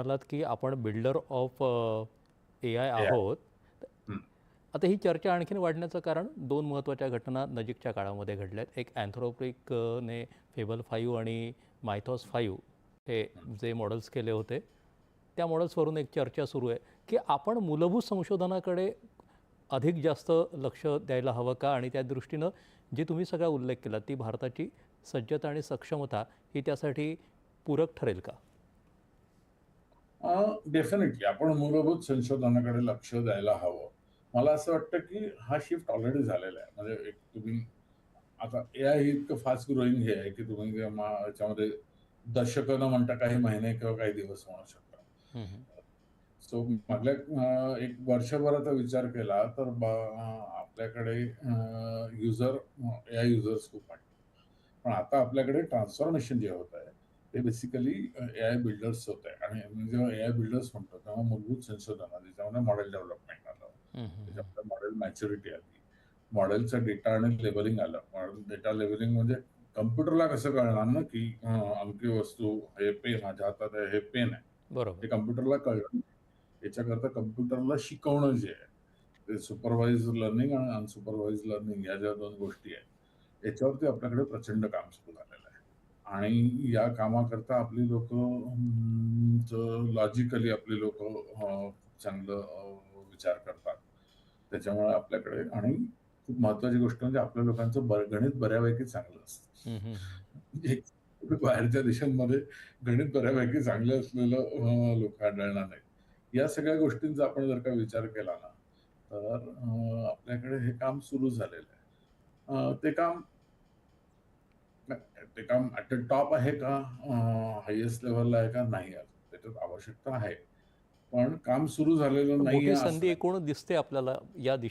म्हणालात की आपण builder of A I AI. आहोत. हं. आता ही चर्चा आणखीन वाढण्याचं कारण दोन महत्त्वाच्या घटना नजीकच्या काळामध्ये घडल्या आहेत. एक अँथ्रोपिकने फेबल 5 आणि मायथॉस 5 हे जे मॉडेल्स केले होते त्या मॉडेल्सवरून एक चर्चा सुरू आहे की आपण मूलभूत संशोधनाकडे अधिक जास्त लक्ष द्यायला हवं का, आणि त्या दृष्टीनं जी तुम्ही सगळा उल्लेख केला ती भारताची सज्जता आणि सक्षमता ही त्यासाठी पूरक ठरेल का? डेफिनेटली आपण मूलभूत संशोधनाकडे लक्ष द्यायला हवं. मला असं वाटतं की हा शिफ्ट ऑलरेडी झालेला आहे. म्हणजे एक तुम्ही आता एआय ही इतकं फास्ट ग्रोईंग हे आहे की तुम्ही याच्यामध्ये दशकं न म्हणता काही महिने किंवा काही दिवस म्हणू शकता. हं, हं. सो मागल्या एक वर्षभराचा विचार केला तर आपल्याकडे युजर एआय युजर्स खूप आहेत. पण आता आपल्याकडे ट्रान्सफॉर्मेशन जे होत आहे ते बेसिकली एआय बिल्डर्स होत आहे. आणि मी जेव्हा एआय बिल्डर्स म्हणतो तेव्हा मूलभूत संशोधन आलं, त्याच्यामध्ये मॉडेल डेव्हलपमेंट आलं, हं, हं, हं. त्याच्यामध्ये मॉडेल मॅच्युरिटी आली, मॉडेलचा डेटा आणि लेबलिंग आलं. मॉडेल डेटा लेबलिंग म्हणजे कम्प्युटरला कसं कळणार ना की अमकी वस्तू हे पेन माझ्या हातात आहे, हे पेन आहे, बरोबर. ते कम्प्युटरला कळलं. याच्याकरता कम्प्युटरला शिकवणं जे आहे ते सुपरवाइज लर्निंग आणि अनसुपरवाइज लर्निंग या ज्या दोन गोष्टी आहेत याच्यावरती आपल्याकडे प्रचंड काम सुरू झालेलं आहे. आणि या कामाकरता आपली लोक लॉजिकली आपली लोक खूप चांगलं विचार करतात. त्याच्यामुळे आपल्याकडे आणि खूप महत्वाची गोष्ट म्हणजे आपल्या लोकांचं गणित बऱ्यापैकी चांगलं हं, हं, असतं. म्हणजे बाहेरच्या देशांमध्ये गणित बऱ्यापैकी चांगलं असलेलं लोक आढळणार नाहीत. या सगळ्या गोष्टींचा आपण जर का विचार केला ना तर आपल्याकडे हे काम सुरू झालेलं आहे. ते काम ॲट द टॉप आहे का, हायेस्ट लेव्हलला आहे का, नाही अजून. त्याच्यात आवश्यकता आहे. पण काम सुरू झालेलं पण नाहीये मोठी असं संधी नाही. एकूण दिसते आपल्याला या दिशेने